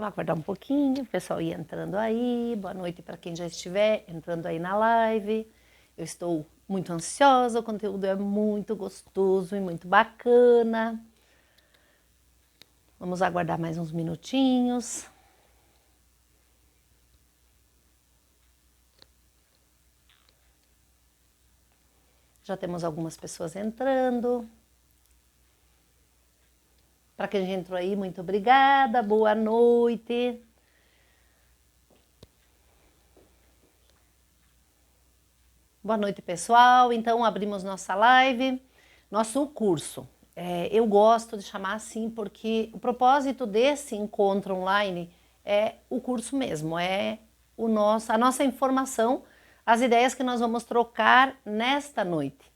Vamos aguardar um pouquinho, o pessoal ir entrando aí. Boa noite para quem já estiver entrando aí na live. Eu estou muito ansiosa, o conteúdo é muito gostoso e muito bacana. Vamos aguardar mais uns minutinhos. Já temos algumas pessoas entrando. Para quem já entrou aí, muito obrigada, boa noite. Boa noite, pessoal. Então, abrimos nossa live, nosso curso. Eu gosto de chamar assim porque o propósito desse encontro online é o curso mesmo, é a nossa informação, as ideias que nós vamos trocar nesta noite.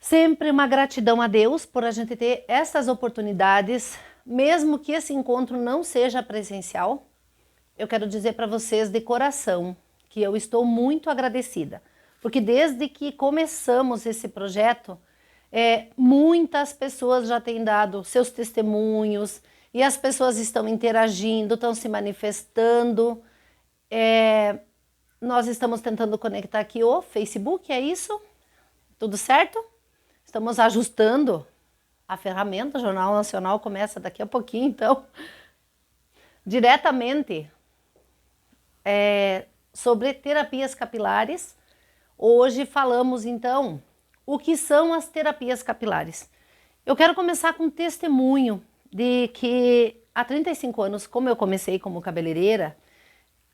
Sempre uma gratidão a Deus por a gente ter essas oportunidades, mesmo que esse encontro não seja presencial. Eu quero dizer para vocês de coração que eu estou muito agradecida, porque desde que começamos esse projeto, muitas pessoas já têm dado seus testemunhos e as pessoas estão interagindo, estão se manifestando. Nós estamos tentando conectar aqui o Facebook, é isso? Tudo certo? Estamos ajustando a ferramenta, o Jornal Nacional começa daqui a pouquinho, então, diretamente sobre terapias capilares. Hoje falamos, então, o que são as terapias capilares. Eu quero começar com um testemunho de que há 35 anos, como eu comecei como cabeleireira,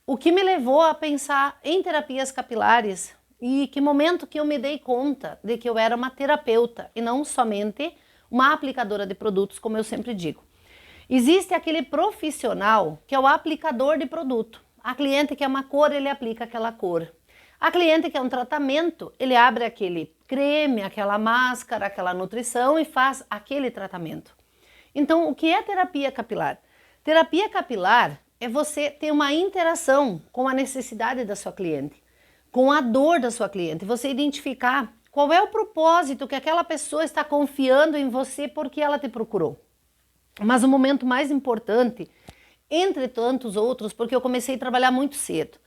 o que me levou a pensar em terapias capilares e que momento que eu me dei conta de que eu era uma terapeuta e não somente uma aplicadora de produtos, como eu sempre digo. Existe aquele profissional que é o aplicador de produto. A cliente quer uma cor, ele aplica aquela cor. A cliente quer um tratamento, ele abre aquele creme, aquela máscara, aquela nutrição e faz aquele tratamento. Então, o que é terapia capilar? Terapia capilar é você ter uma interação com a necessidade da sua cliente, com a dor da sua cliente, você identificar qual é o propósito que aquela pessoa está confiando em você porque ela te procurou. Mas o momento mais importante, entre tantos outros, porque eu comecei a trabalhar muito cedo.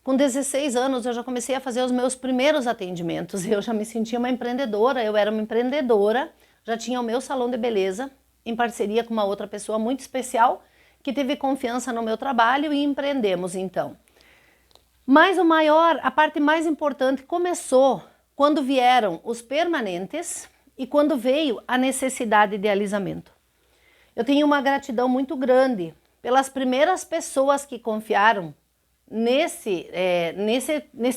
Com 16 anos eu já comecei a fazer os meus primeiros atendimentos, eu já me sentia uma empreendedora, eu era uma empreendedora, já tinha o meu salão de beleza, em parceria com uma outra pessoa muito especial, que teve confiança no meu trabalho e empreendemos então. Mas a parte mais importante começou quando vieram os permanentes e quando veio a necessidade de alisamento. Eu tenho uma gratidão muito grande pelas primeiras pessoas que confiaram nesse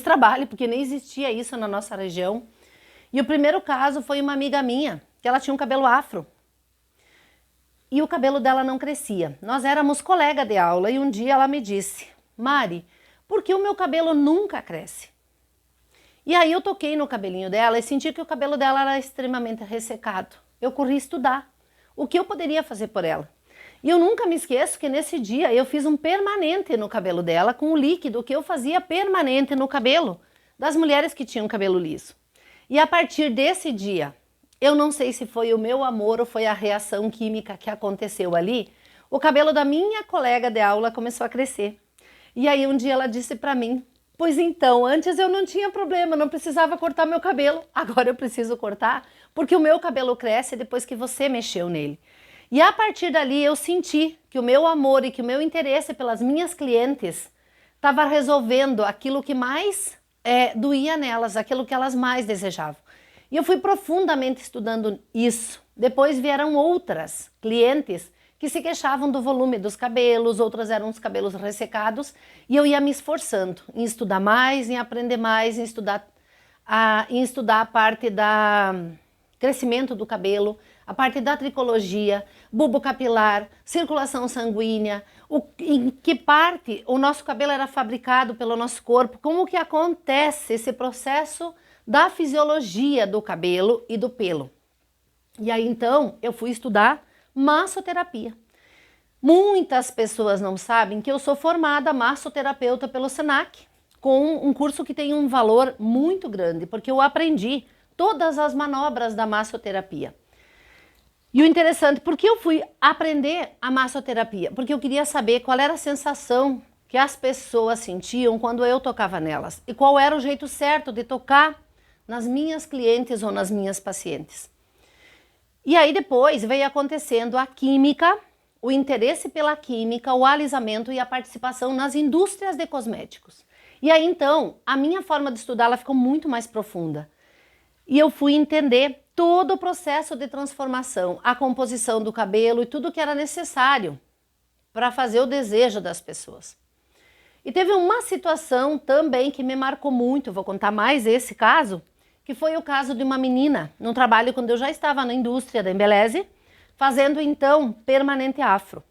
trabalho, porque nem existia isso na nossa região. E o primeiro caso foi uma amiga minha, que ela tinha um cabelo afro. E o cabelo dela não crescia. Nós éramos colega de aula e um dia ela me disse: Mari, por que o meu cabelo nunca cresce? E aí eu toquei no cabelinho dela e senti que o cabelo dela era extremamente ressecado. Eu corri estudar o que eu poderia fazer por ela. E eu nunca me esqueço que nesse dia eu fiz um permanente no cabelo dela com o líquido que eu fazia permanente no cabelo das mulheres que tinham cabelo liso. E a partir desse dia, eu não sei se foi o meu amor ou foi a reação química que aconteceu ali, o cabelo da minha colega de aula começou a crescer. E aí um dia ela disse para mim: pois então, antes eu não tinha problema, não precisava cortar meu cabelo, agora eu preciso cortar, porque o meu cabelo cresce depois que você mexeu nele. E a partir dali eu senti que o meu amor e que o meu interesse pelas minhas clientes estava resolvendo aquilo que mais doía nelas, aquilo que elas mais desejavam. E eu fui profundamente estudando isso. Depois vieram outras clientes que se queixavam do volume dos cabelos, outras eram os cabelos ressecados, e eu ia me esforçando em estudar mais, em aprender mais, em estudar a parte da crescimento do cabelo, a parte da tricologia, bulbo capilar, circulação sanguínea, em que parte o nosso cabelo era fabricado pelo nosso corpo, como que acontece esse processo da fisiologia do cabelo e do pelo. E aí então eu fui estudar massoterapia. Muitas pessoas não sabem que eu sou formada massoterapeuta pelo Senac, com um curso que tem um valor muito grande, porque eu aprendi todas as manobras da massoterapia. E o interessante, por que eu fui aprender a massoterapia? Porque eu queria saber qual era a sensação que as pessoas sentiam quando eu tocava nelas e qual era o jeito certo de tocar nas minhas clientes ou nas minhas pacientes. E aí depois veio acontecendo a química, o interesse pela química, o alisamento e a participação nas indústrias de cosméticos. E aí então, a minha forma de estudar ela ficou muito mais profunda. E eu fui entender todo o processo de transformação, a composição do cabelo e tudo que era necessário para fazer o desejo das pessoas. E teve uma situação também que me marcou muito, vou contar mais esse caso, que foi o caso de uma menina, num trabalho quando eu já estava na indústria da Embeleze, fazendo então permanente afro.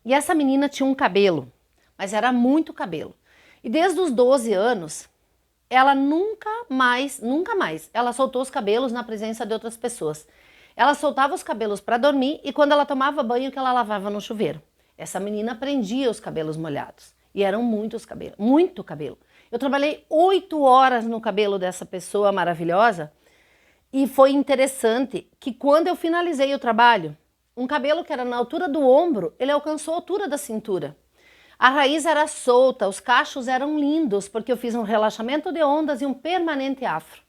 E essa menina tinha um cabelo, mas era muito cabelo. E desde os 12 anos, ela nunca mais, ela soltou os cabelos na presença de outras pessoas. Ela soltava os cabelos para dormir e quando ela tomava banho que ela lavava no chuveiro. Essa menina prendia os cabelos molhados. E eram muitos cabelos, muito cabelo. Eu trabalhei 8 horas no cabelo dessa pessoa maravilhosa e foi interessante que quando eu finalizei o trabalho, um cabelo que era na altura do ombro, ele alcançou a altura da cintura. A raiz era solta, os cachos eram lindos, porque eu fiz um relaxamento de ondas e um permanente afro.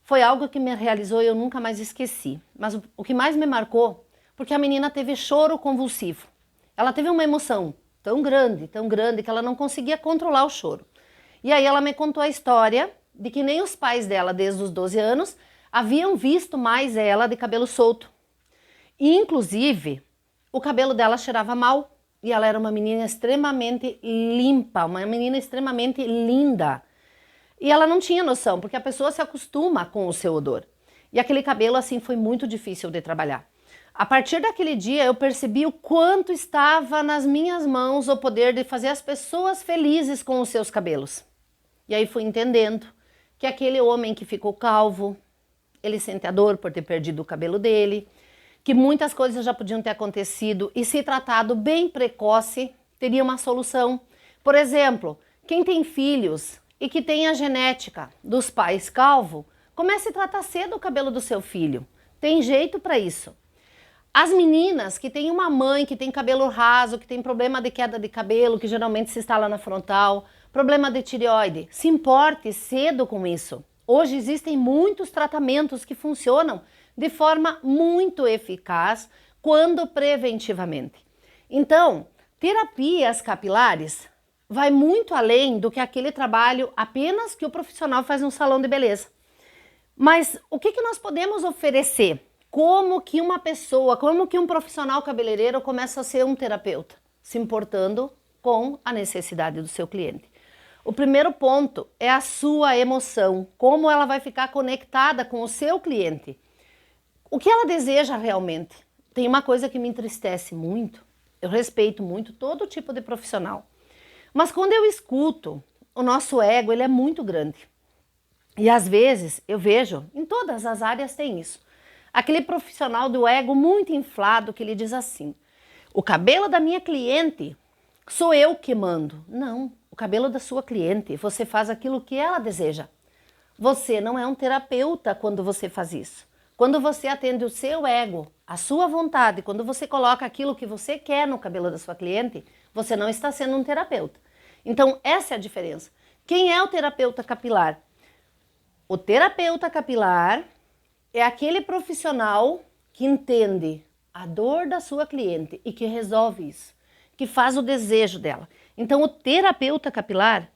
Foi algo que me realizou e eu nunca mais esqueci. Mas o que mais me marcou, porque a menina teve choro convulsivo. Ela teve uma emoção tão grande, que ela não conseguia controlar o choro. E aí ela me contou a história de que nem os pais dela, desde os 12 anos, haviam visto mais ela de cabelo solto. E, inclusive, o cabelo dela cheirava mal. E ela era uma menina extremamente limpa, uma menina extremamente linda. E ela não tinha noção, porque a pessoa se acostuma com o seu odor. E aquele cabelo, assim, foi muito difícil de trabalhar. A partir daquele dia, eu percebi o quanto estava nas minhas mãos o poder de fazer as pessoas felizes com os seus cabelos. E aí fui entendendo que aquele homem que ficou calvo, ele sente a dor por ter perdido o cabelo dele, que muitas coisas já podiam ter acontecido e se tratado bem precoce, teria uma solução. Por exemplo, quem tem filhos e que tem a genética dos pais calvo, comece a tratar cedo o cabelo do seu filho. Tem jeito para isso. As meninas que têm uma mãe que tem cabelo raso, que tem problema de queda de cabelo, que geralmente se instala na frontal, problema de tireoide, se importe cedo com isso. Hoje existem muitos tratamentos que funcionam de forma muito eficaz quando preventivamente. Então, terapias capilares vai muito além do que aquele trabalho apenas que o profissional faz no salão de beleza. Mas o que nós podemos oferecer? Como que uma pessoa, como que um profissional cabeleireiro começa a ser um terapeuta? Se importando com a necessidade do seu cliente. O primeiro ponto é a sua emoção, como ela vai ficar conectada com o seu cliente. O que ela deseja realmente? Tem uma coisa que me entristece muito, eu respeito muito todo tipo de profissional, mas quando eu escuto, o nosso ego ele é muito grande. E às vezes eu vejo, em todas as áreas tem isso, aquele profissional do ego muito inflado que ele diz assim, o cabelo da minha cliente sou eu que mando. Não, o cabelo da sua cliente, você faz aquilo que ela deseja. Você não é um terapeuta quando você faz isso. Quando você atende o seu ego, a sua vontade, quando você coloca aquilo que você quer no cabelo da sua cliente, você não está sendo um terapeuta. Então, essa é a diferença. Quem é o terapeuta capilar? O terapeuta capilar é aquele profissional que entende a dor da sua cliente e que resolve isso, que faz o desejo dela. Então, o terapeuta capilar,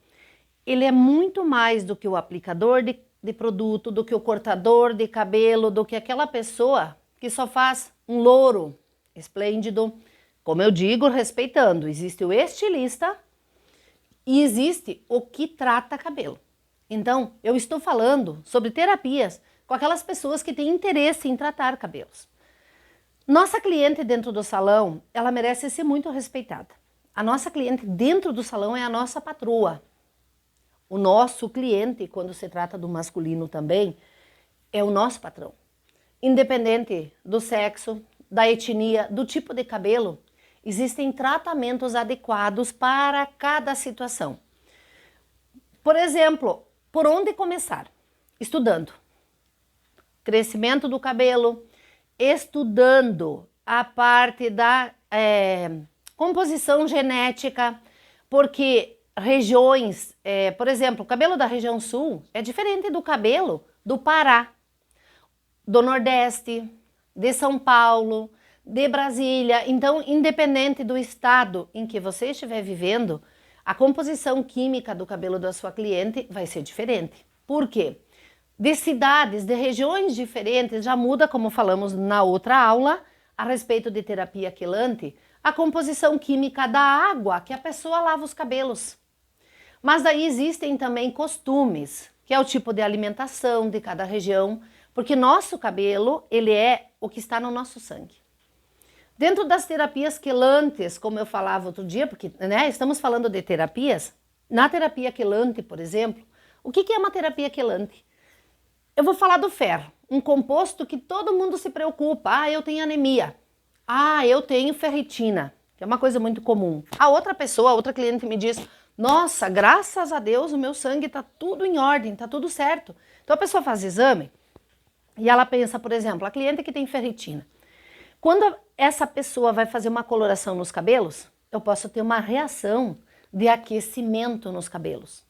ele é muito mais do que o aplicador de produto, do que o cortador de cabelo, do que aquela pessoa que só faz um louro esplêndido. Como eu digo, respeitando, existe o estilista e existe o que trata cabelo. Então, eu estou falando sobre terapias com aquelas pessoas que têm interesse em tratar cabelos. Nossa cliente dentro do salão, ela merece ser muito respeitada. A nossa cliente dentro do salão é a nossa patroa. O nosso cliente, quando se trata do masculino também, é o nosso patrão. Independente do sexo, da etnia, do tipo de cabelo, existem tratamentos adequados para cada situação. Por exemplo, por onde começar? Estudando. Crescimento do cabelo, estudando a parte da composição genética, porque regiões, por exemplo, o cabelo da região sul é diferente do cabelo do Pará, do Nordeste, de São Paulo, de Brasília. Então, independente do estado em que você estiver vivendo, a composição química do cabelo da sua cliente vai ser diferente. Por quê? De cidades, de regiões diferentes, já muda, como falamos na outra aula, a respeito de terapia quelante, a composição química da água que a pessoa lava os cabelos. Mas daí existem também costumes, que é o tipo de alimentação de cada região, porque nosso cabelo, ele é o que está no nosso sangue. Dentro das terapias quelantes, como eu falava outro dia, porque estamos falando de terapias, na terapia quelante, por exemplo, o que é uma terapia quelante? Eu vou falar do ferro, um composto que todo mundo se preocupa. Ah, eu tenho anemia. Ah, eu tenho ferritina, que é uma coisa muito comum. A outra pessoa, a outra cliente me diz, nossa, graças a Deus o meu sangue está tudo em ordem, está tudo certo. Então a pessoa faz exame e ela pensa, por exemplo, a cliente que tem ferritina. Quando essa pessoa vai fazer uma coloração nos cabelos, eu posso ter uma reação de aquecimento nos cabelos.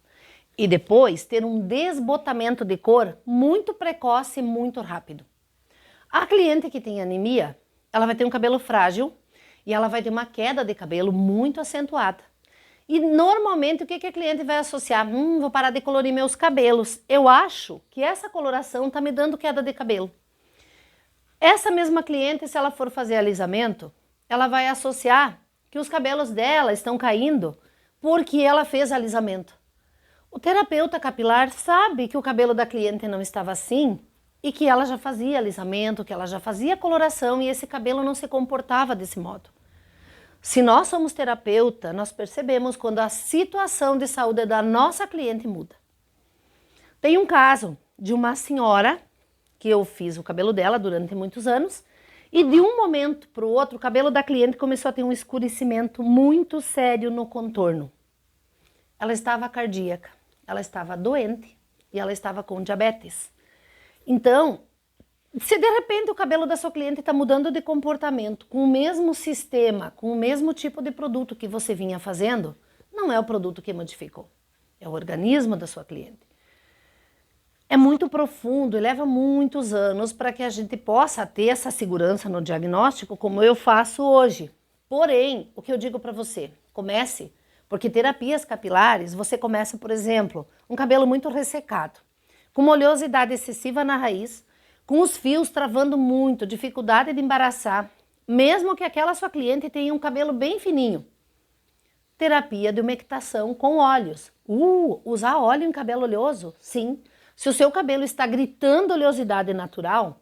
E depois ter um desbotamento de cor muito precoce e muito rápido. A cliente que tem anemia, ela vai ter um cabelo frágil e ela vai ter uma queda de cabelo muito acentuada. E normalmente o que a cliente vai associar? Vou parar de colorir meus cabelos. Eu acho que essa coloração está me dando queda de cabelo. Essa mesma cliente, se ela for fazer alisamento, ela vai associar que os cabelos dela estão caindo porque ela fez alisamento. O terapeuta capilar sabe que o cabelo da cliente não estava assim e que ela já fazia alisamento, que ela já fazia coloração e esse cabelo não se comportava desse modo. Se nós somos terapeuta, nós percebemos quando a situação de saúde da nossa cliente muda. Tem um caso de uma senhora que eu fiz o cabelo dela durante muitos anos e de um momento para o outro o cabelo da cliente começou a ter um escurecimento muito sério no contorno. Ela estava cardíaca, ela estava doente e ela estava com diabetes. Então, se de repente o cabelo da sua cliente está mudando de comportamento com o mesmo sistema, com o mesmo tipo de produto que você vinha fazendo, não é o produto que modificou, é o organismo da sua cliente. É muito profundo e leva muitos anos para que a gente possa ter essa segurança no diagnóstico como eu faço hoje. Porém, o que eu digo para você, comece, porque terapias capilares, você começa, por exemplo, um cabelo muito ressecado, com uma oleosidade excessiva na raiz, com os fios travando muito, dificuldade de embaraçar, mesmo que aquela sua cliente tenha um cabelo bem fininho. Terapia de umectação com óleos. Usar óleo em cabelo oleoso? Sim. Se o seu cabelo está gritando oleosidade natural,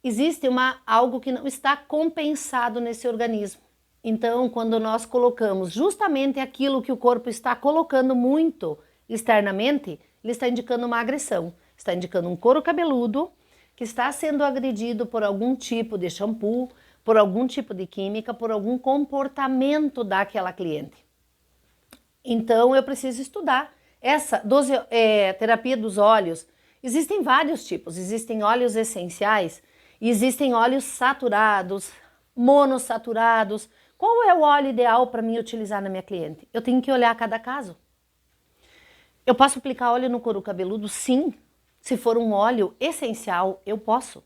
existe algo que não está compensado nesse organismo. Então, quando nós colocamos justamente aquilo que o corpo está colocando muito externamente, ele está indicando uma agressão, está indicando um couro cabeludo que está sendo agredido por algum tipo de shampoo, por algum tipo de química, por algum comportamento daquela cliente. Então, eu preciso estudar. Essa terapia dos óleos, existem vários tipos, existem óleos essenciais, existem óleos saturados, monossaturados. Qual é o óleo ideal para mim utilizar na minha cliente? Eu tenho que olhar cada caso. Eu posso aplicar óleo no couro cabeludo? Sim. Se for um óleo essencial, eu posso.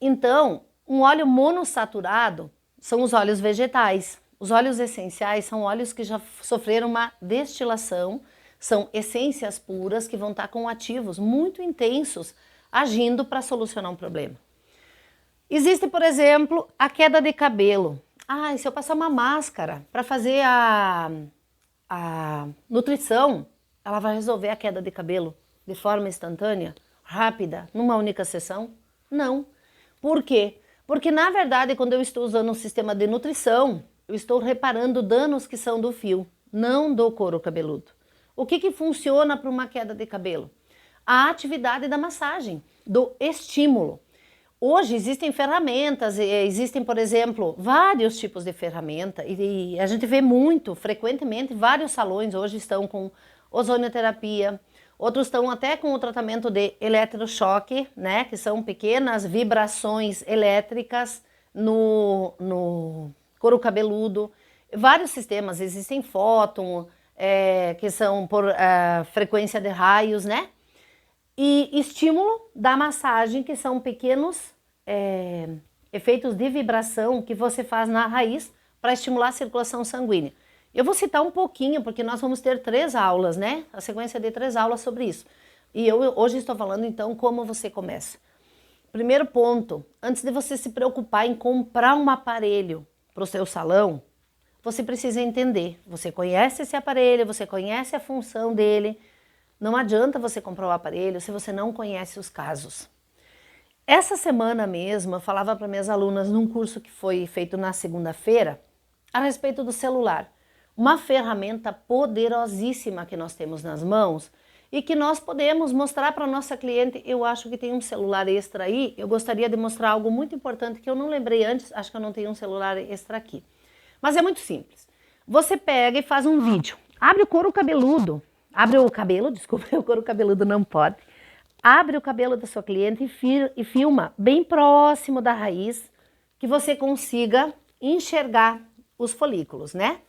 Então, um óleo monossaturado são os óleos vegetais. Os óleos essenciais são óleos que já sofreram uma destilação, são essências puras que vão estar com ativos muito intensos agindo para solucionar um problema. Existe, por exemplo, a queda de cabelo. E se eu passar uma máscara para fazer a nutrição, ela vai resolver a queda de cabelo de forma instantânea, rápida, numa única sessão? Não. Por quê? Porque, na verdade, quando eu estou usando um sistema de nutrição, eu estou reparando danos que são do fio, não do couro cabeludo. O que funciona para uma queda de cabelo? A atividade da massagem, do estímulo. Hoje existem ferramentas, existem, por exemplo, vários tipos de ferramenta e a gente vê muito, frequentemente, vários salões hoje estão com ozonioterapia, outros estão até com o tratamento de eletrochoque, né, que são pequenas vibrações elétricas no couro cabeludo. Vários sistemas, existem fóton, que são por frequência de raios, né? E estímulo da massagem, que são pequenos efeitos de vibração que você faz na raiz para estimular a circulação sanguínea. Eu vou citar um pouquinho, porque nós vamos ter 3 aulas, né? A sequência de 3 aulas sobre isso. E eu hoje estou falando, então, como você começa. Primeiro ponto, antes de você se preocupar em comprar um aparelho para o seu salão, você precisa entender. Você conhece esse aparelho, você conhece a função dele. Não adianta você comprar o aparelho se você não conhece os casos. Essa semana mesmo, eu falava para minhas alunas num curso que foi feito na segunda-feira, a respeito do celular. Uma ferramenta poderosíssima que nós temos nas mãos e que nós podemos mostrar para a nossa cliente. Eu acho que tem um celular extra aí, eu gostaria de mostrar algo muito importante que eu não lembrei antes, acho que eu não tenho um celular extra aqui. Mas é muito simples. Você pega e faz um vídeo, abre o couro cabeludo, abre o cabelo, desculpa, o couro cabeludo não pode, abre o cabelo da sua cliente e filma bem próximo da raiz, que você consiga enxergar os folículos, né?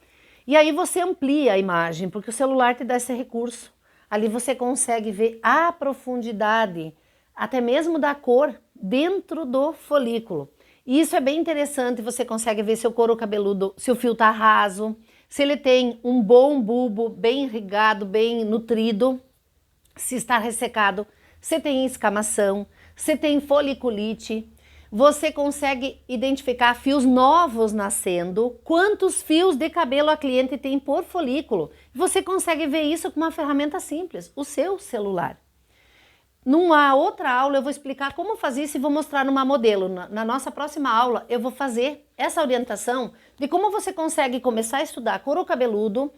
E aí você amplia a imagem, porque o celular te dá esse recurso. Ali você consegue ver a profundidade, até mesmo da cor, dentro do folículo. E isso é bem interessante, você consegue ver se o couro cabeludo, se o fio tá raso, se ele tem um bom bulbo, bem irrigado, bem nutrido, se está ressecado, se tem escamação, se tem foliculite. Você consegue identificar fios novos nascendo, quantos fios de cabelo a cliente tem por folículo. Você consegue ver isso com uma ferramenta simples, o seu celular. Numa outra aula eu vou explicar como fazer isso e vou mostrar numa modelo. Na nossa próxima aula eu vou fazer essa orientação de como você consegue começar a estudar couro cabeludo,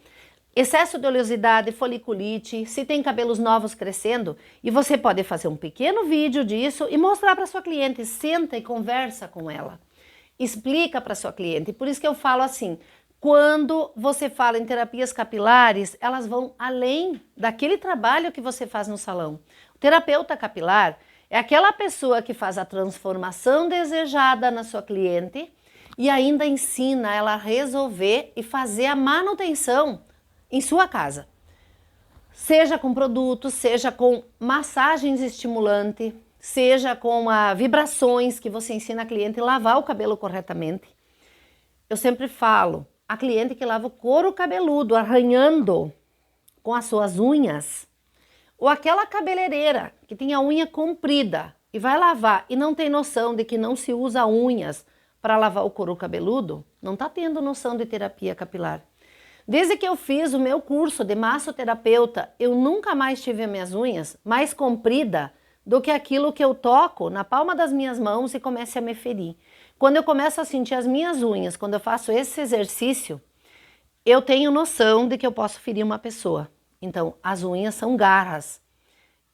excesso de oleosidade, foliculite, se tem cabelos novos crescendo, e você pode fazer um pequeno vídeo disso e mostrar para sua cliente, senta e conversa com ela, explica para sua cliente. Por isso que eu falo assim, quando você fala em terapias capilares, elas vão além daquele trabalho que você faz no salão. O terapeuta capilar é aquela pessoa que faz a transformação desejada na sua cliente e ainda ensina ela a resolver e fazer a manutenção em sua casa, seja com produtos, seja com massagens estimulantes, seja com vibrações que você ensina a cliente a lavar o cabelo corretamente. Eu sempre falo, a cliente que lava o couro cabeludo arranhando com as suas unhas, ou aquela cabeleireira que tem a unha comprida e vai lavar e não tem noção de que não se usa unhas para lavar o couro cabeludo, não está tendo noção de terapia capilar. Desde que eu fiz o meu curso de massoterapeuta, eu nunca mais tive as minhas unhas mais comprida do que aquilo que eu toco na palma das minhas mãos e comece a me ferir. Quando eu começo a sentir as minhas unhas, quando eu faço esse exercício, eu tenho noção de que eu posso ferir uma pessoa. Então, as unhas são garras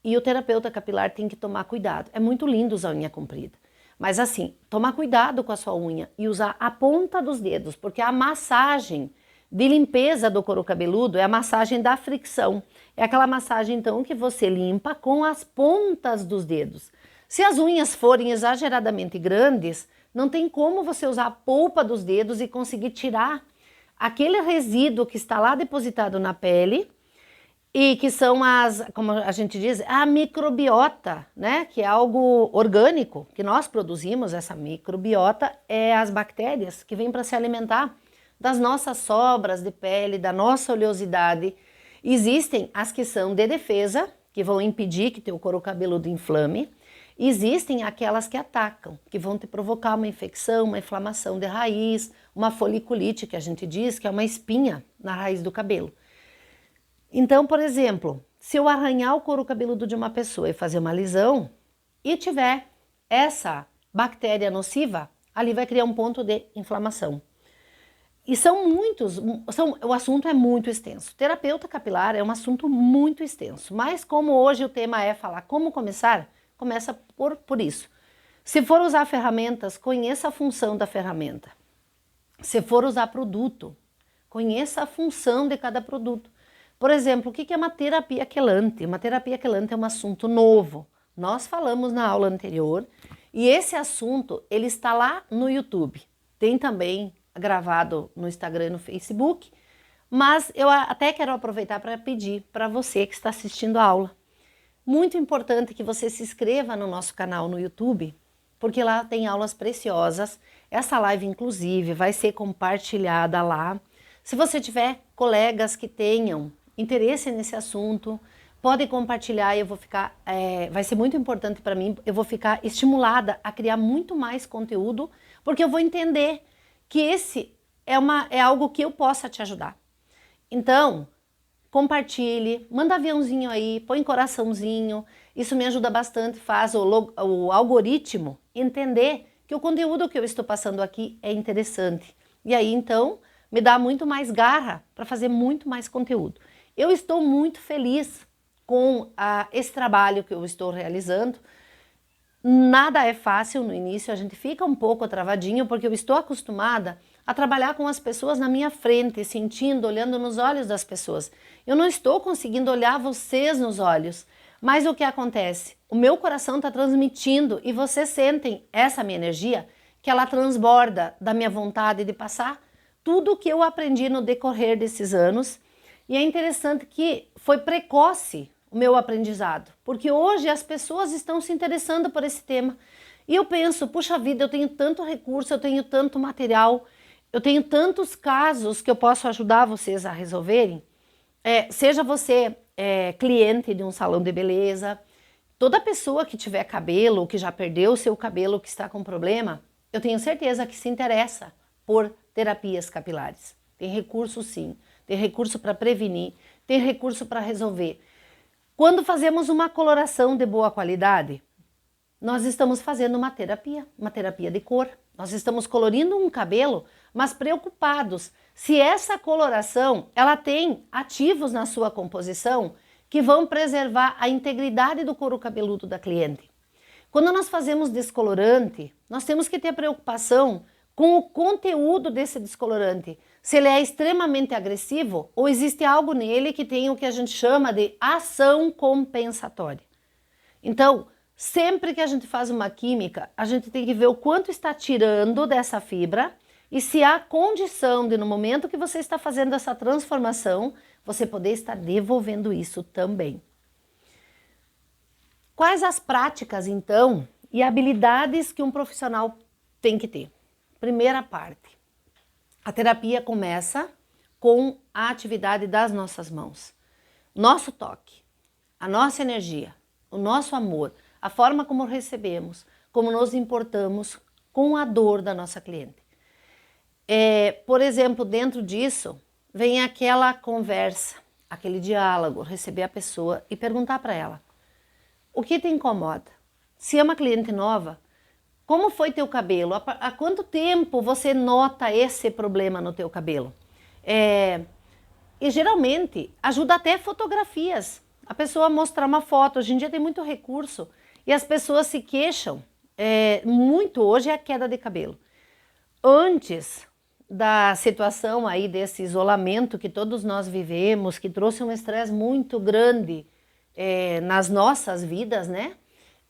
e o terapeuta capilar tem que tomar cuidado. É muito lindo usar unha comprida, mas assim, tomar cuidado com a sua unha e usar a ponta dos dedos, porque a massagem de limpeza do couro cabeludo é a massagem da fricção. É aquela massagem, então, que você limpa com as pontas dos dedos. Se as unhas forem exageradamente grandes, não tem como você usar a polpa dos dedos e conseguir tirar aquele resíduo que está lá depositado na pele e que são como a gente diz, a microbiota, né? Que é algo orgânico que nós produzimos. Essa microbiota é as bactérias que vêm para se alimentar das nossas sobras de pele, da nossa oleosidade. Existem as que são de defesa, que vão impedir que teu couro cabeludo inflame. Existem aquelas que atacam, que vão te provocar uma infecção, uma inflamação de raiz, uma foliculite, que a gente diz que é uma espinha na raiz do cabelo. Então, por exemplo, se eu arranhar o couro cabeludo de uma pessoa e fazer uma lisão, e tiver essa bactéria nociva, ali vai criar um ponto de inflamação. E o assunto é muito extenso. Terapeuta capilar é um assunto muito extenso, mas como hoje o tema é falar como começar, começa por isso. Se for usar ferramentas, conheça a função da ferramenta. Se for usar produto, conheça a função de cada produto. Por exemplo, o que é uma terapia quelante? Uma terapia quelante é um assunto novo. Nós falamos na aula anterior e esse assunto ele está lá no YouTube. Tem também gravado no Instagram e no Facebook, mas eu até quero aproveitar para pedir para você que está assistindo a aula. Muito importante que você se inscreva no nosso canal no YouTube, porque lá tem aulas preciosas. Essa live, inclusive, vai ser compartilhada lá. Se você tiver colegas que tenham interesse nesse assunto, pode compartilhar e eu vou ficar, vai ser muito importante para mim, eu vou ficar estimulada a criar muito mais conteúdo, porque eu vou entender que esse é algo que eu possa te ajudar. Então, compartilhe, manda aviãozinho aí, põe coraçãozinho, isso me ajuda bastante, faz o algoritmo entender que o conteúdo que eu estou passando aqui é interessante. E aí, então, me dá muito mais garra para fazer muito mais conteúdo. Eu estou muito feliz com esse trabalho que eu estou realizando. Nada é fácil no início, a gente fica um pouco travadinho, porque eu estou acostumada a trabalhar com as pessoas na minha frente, sentindo, olhando nos olhos das pessoas. Eu não estou conseguindo olhar vocês nos olhos, mas o que acontece? O meu coração está transmitindo e vocês sentem essa minha energia, que ela transborda da minha vontade de passar tudo o que eu aprendi no decorrer desses anos. E é interessante que foi precoce o meu aprendizado, porque hoje as pessoas estão se interessando por esse tema. E eu penso, puxa vida, eu tenho tanto recurso, eu tenho tanto material, eu tenho tantos casos que eu posso ajudar vocês a resolverem. Seja você cliente de um salão de beleza, toda pessoa que tiver cabelo, que já perdeu o seu cabelo, que está com problema, eu tenho certeza que se interessa por terapias capilares. Tem recurso sim, tem recurso para prevenir, tem recurso para resolver. Quando fazemos uma coloração de boa qualidade, nós estamos fazendo uma terapia de cor. Nós estamos colorindo um cabelo, mas preocupados se essa coloração ela tem ativos na sua composição que vão preservar a integridade do couro cabeludo da cliente. Quando nós fazemos descolorante, nós temos que ter preocupação com o conteúdo desse descolorante, se ele é extremamente agressivo ou existe algo nele que tem o que a gente chama de ação compensatória. Então, sempre que a gente faz uma química, a gente tem que ver o quanto está tirando dessa fibra e se há condição de, no momento que você está fazendo essa transformação, você poder estar devolvendo isso também. Quais as práticas, então, e habilidades que um profissional tem que ter? Primeira parte, a terapia começa com a atividade das nossas mãos. Nosso toque, a nossa energia, o nosso amor, a forma como recebemos, como nos importamos com a dor da nossa cliente. Por exemplo, dentro disso, vem aquela conversa, aquele diálogo, receber a pessoa e perguntar para ela, o que te incomoda? Se é uma cliente nova, como foi teu cabelo? Há quanto tempo você nota esse problema no teu cabelo? E geralmente ajuda até fotografias. A pessoa mostrar uma foto, hoje em dia tem muito recurso e as pessoas se queixam muito hoje é a queda de cabelo. Antes da situação aí desse isolamento que todos nós vivemos, que trouxe um estresse muito grande nas nossas vidas, né?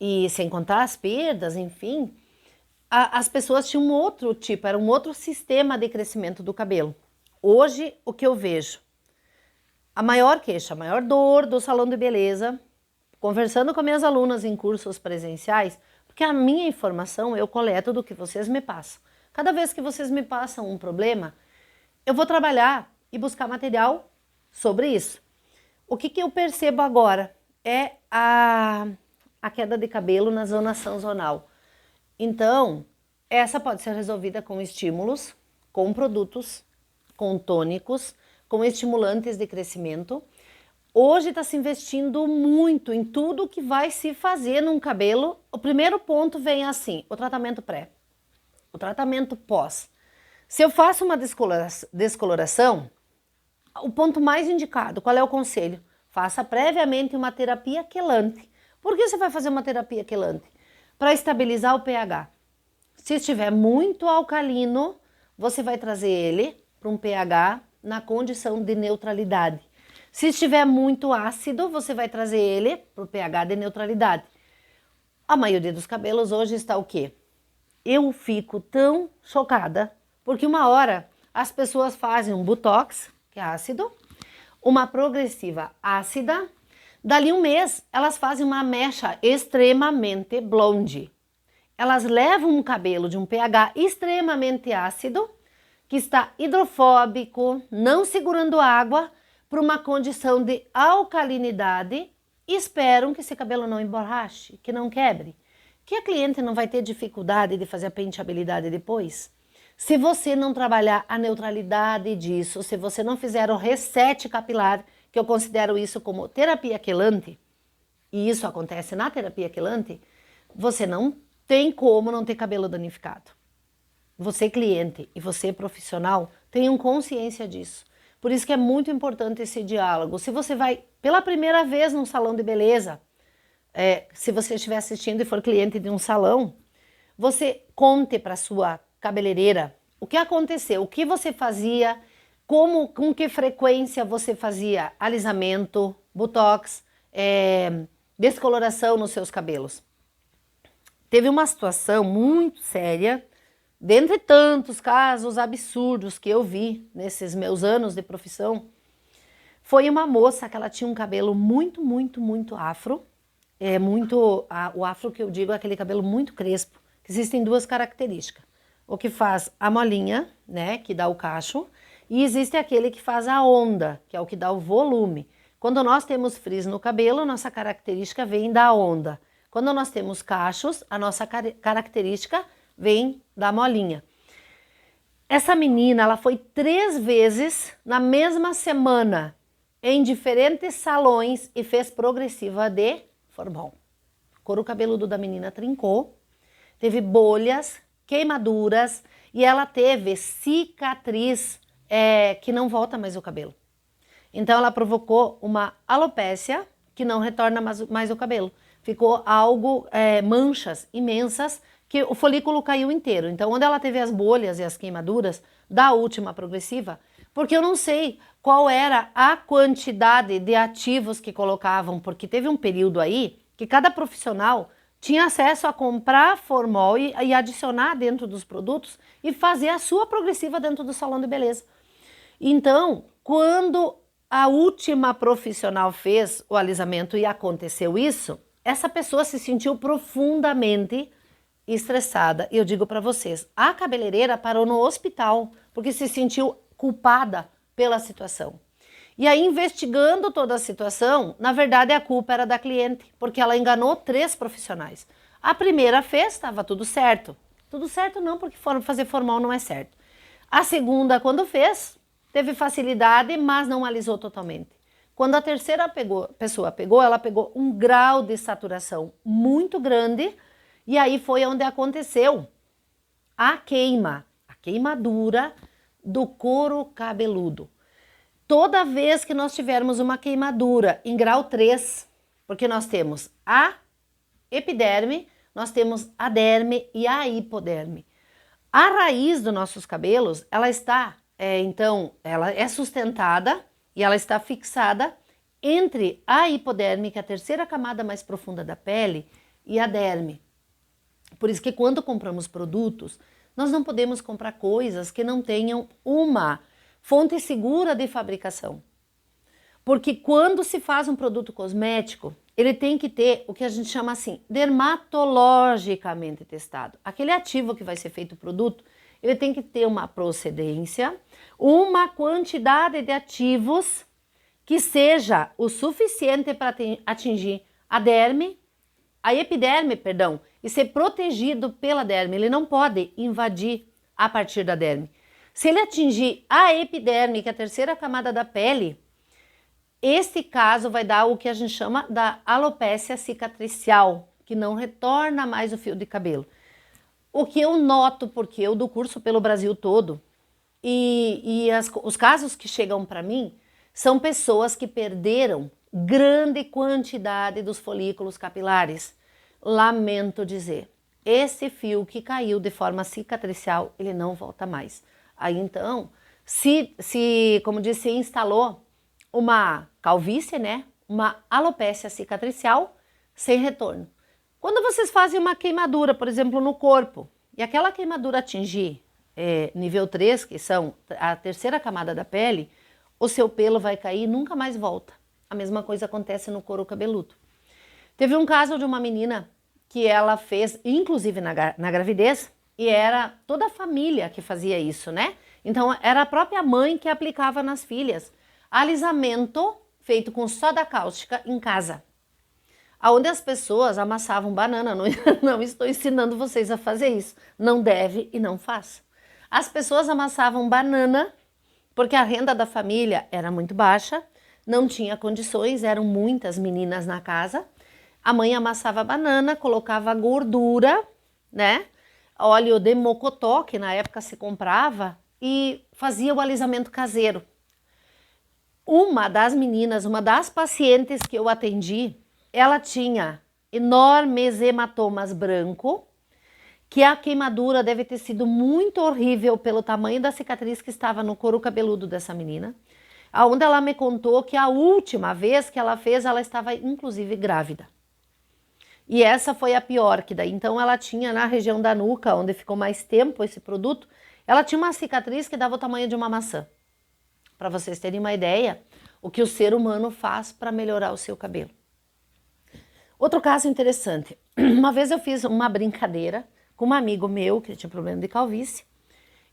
E sem contar as perdas, enfim, as pessoas tinham um outro tipo, era um outro sistema de crescimento do cabelo. Hoje, o que eu vejo? A maior queixa, a maior dor do salão de beleza, conversando com minhas alunas em cursos presenciais, porque a minha informação eu coleto do que vocês me passam. Cada vez que vocês me passam um problema, eu vou trabalhar e buscar material sobre isso. O que eu percebo agora é a queda de cabelo na zonação zonal. Então, essa pode ser resolvida com estímulos, com produtos, com tônicos, com estimulantes de crescimento. Hoje está se investindo muito em tudo que vai se fazer num cabelo. O primeiro ponto vem assim, o tratamento pré, o tratamento pós. Se eu faço uma descoloração, o ponto mais indicado, qual é o conselho? Faça previamente uma terapia quelante. Por que você vai fazer uma terapia quelante? Para estabilizar o pH. Se estiver muito alcalino, você vai trazer ele para um pH na condição de neutralidade. Se estiver muito ácido, você vai trazer ele para o pH de neutralidade. A maioria dos cabelos hoje está o quê? Eu fico tão chocada, porque uma hora as pessoas fazem um botox, que é ácido, uma progressiva ácida, dali um mês elas fazem uma mecha extremamente blonde. Elas levam um cabelo de um pH extremamente ácido, que está hidrofóbico, não segurando água, para uma condição de alcalinidade, e esperam que esse cabelo não emborrache, que não quebre, que a cliente não vai ter dificuldade de fazer a penteabilidade depois. Se você não trabalhar a neutralidade disso, se você não fizer o reset capilar, que eu considero isso como terapia quelante, e isso acontece na terapia quelante, você não tem como não ter cabelo danificado. Você cliente e você profissional tenham consciência disso. Por isso que é muito importante esse diálogo. Se você vai pela primeira vez num salão de beleza, se você estiver assistindo e for cliente de um salão, você conte para sua cabeleireira o que aconteceu, o que você fazia, com que frequência você fazia alisamento, botox, descoloração nos seus cabelos. Teve uma situação muito séria, dentre tantos casos absurdos que eu vi nesses meus anos de profissão, foi uma moça que ela tinha um cabelo muito afro. O afro que eu digo é aquele cabelo muito crespo, que existem duas características. O que faz a molinha, né, que dá o cacho, e existe aquele que faz a onda, que é o que dá o volume. Quando nós temos frizz no cabelo, nossa característica vem da onda. Quando nós temos cachos, a nossa característica vem da molinha. Essa menina, ela foi 3 vezes na mesma semana em diferentes salões e fez progressiva de formol. O couro cabeludo da menina trincou, teve bolhas, queimaduras e ela teve cicatriz que não volta mais o cabelo. Então ela provocou uma alopécia que não retorna mais o cabelo. Ficou algo, manchas imensas, que o folículo caiu inteiro. Então, onde ela teve as bolhas e as queimaduras da última progressiva, porque eu não sei qual era a quantidade de ativos que colocavam, porque teve um período aí que cada profissional tinha acesso a comprar formol e adicionar dentro dos produtos e fazer a sua progressiva dentro do salão de beleza. Então, quando a última profissional fez o alisamento e aconteceu isso, essa pessoa se sentiu profundamente estressada. E eu digo para vocês, a cabeleireira parou no hospital porque se sentiu culpada pela situação. E aí, investigando toda a situação, na verdade a culpa era da cliente, porque ela enganou 3 profissionais. A primeira fez, estava tudo certo. Tudo certo não, porque fazer formal não é certo. A segunda, quando fez, teve facilidade, mas não alisou totalmente. Quando a terceira pessoa pegou, ela pegou um grau de saturação muito grande, e aí foi onde aconteceu a queimadura do couro cabeludo. Toda vez que nós tivermos uma queimadura em grau 3, porque nós temos a epiderme, nós temos a derme e a hipoderme. A raiz dos nossos cabelos, ela está, ela é sustentada e ela está fixada entre a hipoderme, que é a terceira camada mais profunda da pele, e a derme. Por isso que quando compramos produtos, nós não podemos comprar coisas que não tenham uma fonte segura de fabricação. Porque quando se faz um produto cosmético, ele tem que ter o que a gente chama assim, dermatologicamente testado. Aquele ativo que vai ser feito o produto, ele tem que ter uma procedência, uma quantidade de ativos que seja o suficiente para atingir a derme, a epiderme, perdão, e ser protegido pela derme. Ele não pode invadir a partir da derme. Se ele atingir a epiderme, que é a terceira camada da pele, esse caso vai dar o que a gente chama da alopécia cicatricial, que não retorna mais o fio de cabelo. O que eu noto, porque eu dou curso pelo Brasil todo, os casos que chegam para mim são pessoas que perderam grande quantidade dos folículos capilares. Lamento dizer, esse fio que caiu de forma cicatricial, ele não volta mais. Aí então, como disse, instalou uma calvície, né? Uma alopécia cicatricial sem retorno. Quando vocês fazem uma queimadura, por exemplo, no corpo, e aquela queimadura atingir nível 3, que são a terceira camada da pele, o seu pelo vai cair e nunca mais volta. A mesma coisa acontece no couro cabeludo. Teve um caso de uma menina que ela fez, inclusive na gravidez, e era toda a família que fazia isso, né? Então era a própria mãe que aplicava nas filhas alisamento feito com soda cáustica em casa, onde as pessoas amassavam banana. Não estou ensinando vocês a fazer isso, não deve e não faz. As pessoas amassavam banana porque a renda da família era muito baixa, não tinha condições, eram muitas meninas na casa. A mãe amassava banana, colocava gordura, né? Óleo de mocotó, que na época se comprava, e fazia o alisamento caseiro. Uma das meninas, uma das pacientes que eu atendi, ela tinha enormes hematomas branco, que a queimadura deve ter sido muito horrível pelo tamanho da cicatriz que estava no couro cabeludo dessa menina, onde ela me contou que a última vez que ela fez, ela estava inclusive grávida. E essa foi a pior, que daí então ela tinha na região da nuca, onde ficou mais tempo esse produto, ela tinha uma cicatriz que dava o tamanho de uma maçã. Para vocês terem uma ideia, o que o ser humano faz para melhorar o seu cabelo. Outro caso interessante, uma vez eu fiz uma brincadeira com um amigo meu que tinha problema de calvície.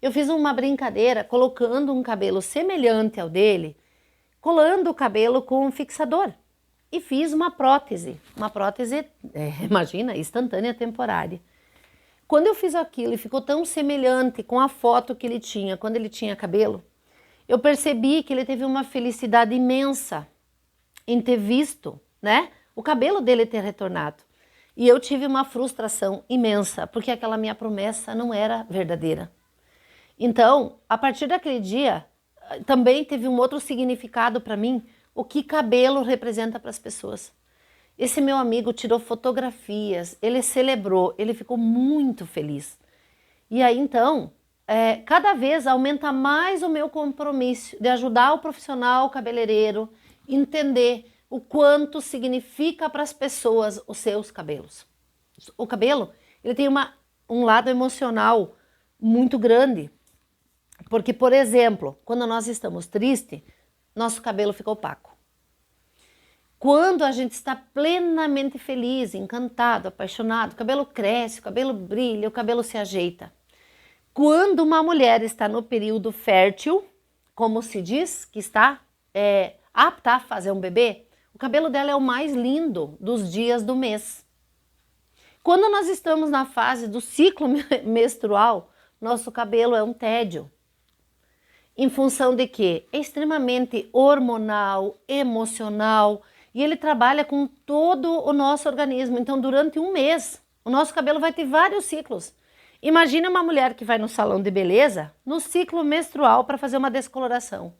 Eu fiz uma brincadeira colocando um cabelo semelhante ao dele, colando o cabelo com um fixador. E fiz uma prótese, imagina, instantânea, temporária. Quando eu fiz aquilo e ficou tão semelhante com a foto que ele tinha quando ele tinha cabelo, eu percebi que ele teve uma felicidade imensa em ter visto, né, o cabelo dele ter retornado. E eu tive uma frustração imensa, porque aquela minha promessa não era verdadeira. Então, a partir daquele dia, também teve um outro significado para mim, o que cabelo representa para as pessoas. Esse meu amigo tirou fotografias, ele celebrou, ele ficou muito feliz. E aí então, cada vez aumenta mais o meu compromisso de ajudar o profissional cabeleireiro a entender o quanto significa para as pessoas os seus cabelos. O cabelo, ele tem um lado emocional muito grande. Porque, por exemplo, quando nós estamos tristes, nosso cabelo fica opaco. Quando a gente está plenamente feliz, encantado, apaixonado, o cabelo cresce, o cabelo brilha, o cabelo se ajeita. Quando uma mulher está no período fértil, como se diz, que está apta a fazer um bebê, o cabelo dela é o mais lindo dos dias do mês. Quando nós estamos na fase do ciclo menstrual, nosso cabelo é um tédio. Em função de que é extremamente hormonal, emocional, e ele trabalha com todo o nosso organismo. Então, durante um mês, o nosso cabelo vai ter vários ciclos. Imagine uma mulher que vai no salão de beleza, no ciclo menstrual, para fazer uma descoloração.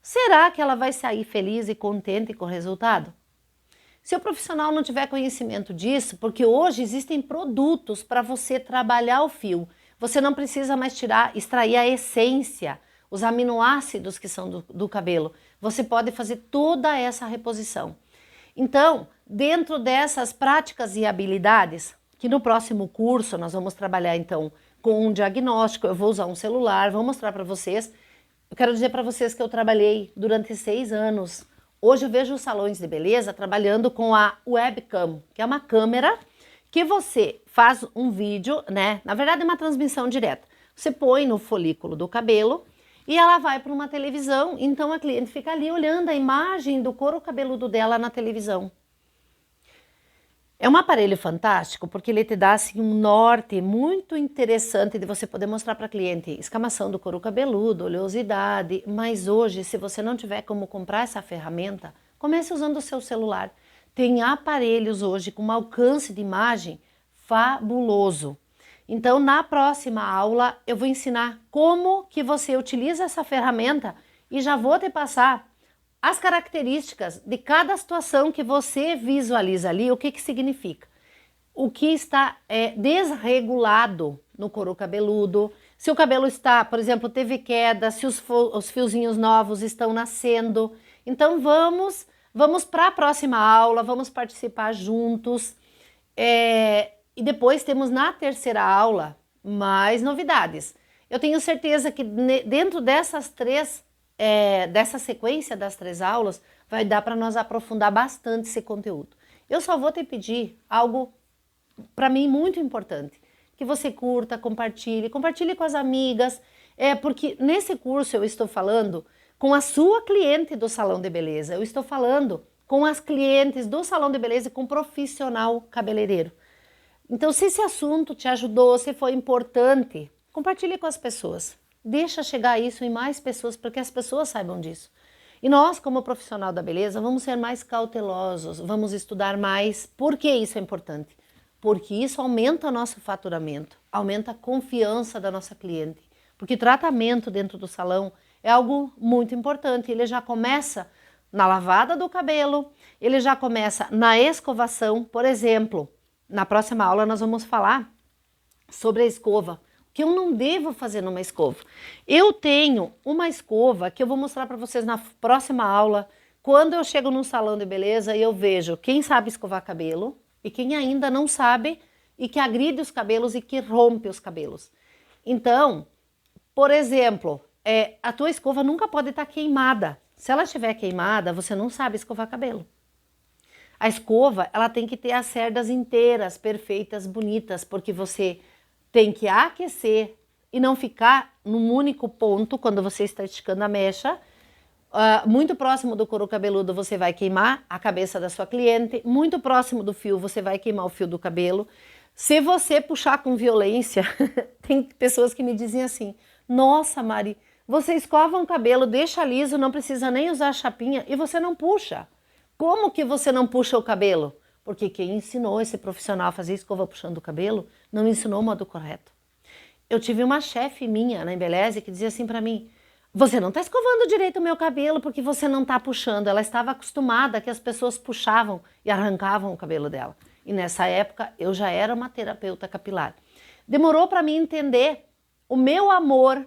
Será que ela vai sair feliz e contente com o resultado? Se o profissional não tiver conhecimento disso, porque hoje existem produtos para você trabalhar o fio, você não precisa mais extrair a essência, os aminoácidos que são do cabelo. Você pode fazer toda essa reposição. Então, dentro dessas práticas e habilidades, que no próximo curso nós vamos trabalhar então com um diagnóstico, eu vou usar um celular, vou mostrar para vocês. Eu quero dizer para vocês que eu trabalhei durante 6 anos. Hoje eu vejo os salões de beleza trabalhando com a webcam, que é uma câmera que você faz um vídeo, né? Na verdade é uma transmissão direta. Você põe no folículo do cabelo e ela vai para uma televisão, então a cliente fica ali olhando a imagem do couro cabeludo dela na televisão. É um aparelho fantástico porque ele te dá assim, um norte muito interessante de você poder mostrar para a cliente escamação do couro cabeludo, oleosidade, mas hoje, se você não tiver como comprar essa ferramenta, comece usando o seu celular. Tem aparelhos hoje com um alcance de imagem fabuloso. Então, na próxima aula, eu vou ensinar como que você utiliza essa ferramenta e já vou te passar as características de cada situação que você visualiza ali, o que que significa. O que está desregulado no couro cabeludo, se o cabelo está, por exemplo, teve queda, se os fiozinhos novos estão nascendo. Então vamos para a próxima aula, vamos participar juntos. E depois temos na terceira aula mais novidades. Eu tenho certeza que dentro dessa sequência das 3 aulas, vai dar para nós aprofundar bastante esse conteúdo. Eu só vou te pedir algo, para mim, muito importante. Que você curta, compartilhe com as amigas, porque nesse curso eu estou falando com a sua cliente do salão de beleza, eu estou falando com as clientes do salão de beleza e com o profissional cabeleireiro. Então, se esse assunto te ajudou, se foi importante, compartilhe com as pessoas. Deixa chegar isso em mais pessoas, para que as pessoas saibam disso. E nós, como profissional da beleza, vamos ser mais cautelosos, vamos estudar mais. Por que isso é importante? Porque isso aumenta o nosso faturamento, aumenta a confiança da nossa cliente. Porque tratamento dentro do salão é algo muito importante. Ele já começa na lavada do cabelo, ele já começa na escovação. Por exemplo, na próxima aula nós vamos falar sobre a escova. O que eu não devo fazer numa escova? Eu tenho uma escova que eu vou mostrar para vocês na próxima aula. Quando eu chego num salão de beleza e eu vejo quem sabe escovar cabelo e quem ainda não sabe e que agride os cabelos e que rompe os cabelos. Então, por exemplo, a tua escova nunca pode estar queimada. Se ela estiver queimada, você não sabe escovar cabelo. A escova, ela tem que ter as cerdas inteiras, perfeitas, bonitas, porque você tem que aquecer e não ficar num único ponto quando você está esticando a mecha. Muito próximo do couro cabeludo você vai queimar a cabeça da sua cliente, muito próximo do fio você vai queimar o fio do cabelo. Se você puxar com violência, tem pessoas que me dizem assim, nossa Mari, você escova um cabelo, deixa liso, não precisa nem usar chapinha e você não puxa. Como que você não puxa o cabelo? Porque quem ensinou esse profissional a fazer escova puxando o cabelo não ensinou o modo correto. Eu tive uma chefe minha na Embeleze que dizia assim para mim, você não está escovando direito o meu cabelo porque você não está puxando. Ela estava acostumada que as pessoas puxavam e arrancavam o cabelo dela. E nessa época eu já era uma terapeuta capilar. Demorou para mim entender o meu amor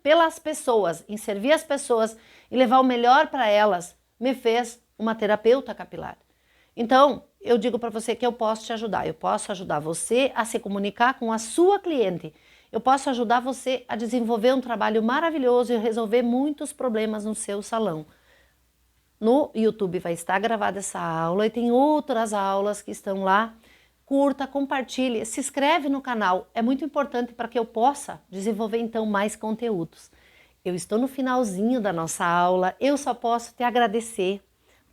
pelas pessoas, em servir as pessoas e levar o melhor para elas, me fez uma terapeuta capilar. Então, eu digo para você que eu posso te ajudar. Eu posso ajudar você a se comunicar com a sua cliente. Eu posso ajudar você a desenvolver um trabalho maravilhoso e resolver muitos problemas no seu salão. No YouTube vai estar gravada essa aula e tem outras aulas que estão lá. Curta, compartilhe, se inscreve no canal. É muito importante para que eu possa desenvolver então mais conteúdos. Eu estou no finalzinho da nossa aula. Eu só posso te agradecer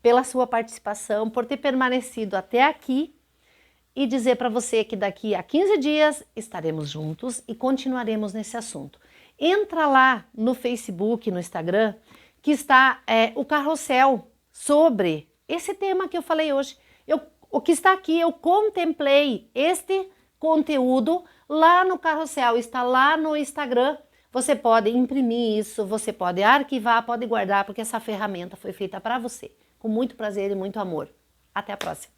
pela sua participação, por ter permanecido até aqui e dizer para você que daqui a 15 dias estaremos juntos e continuaremos nesse assunto. Entra lá no Facebook, no Instagram, que está o carrossel sobre esse tema que eu falei hoje. O que está aqui, eu contemplei este conteúdo lá no carrossel, está lá no Instagram. Você pode imprimir isso, você pode arquivar, pode guardar, porque essa ferramenta foi feita para você. Com muito prazer e muito amor. Até a próxima!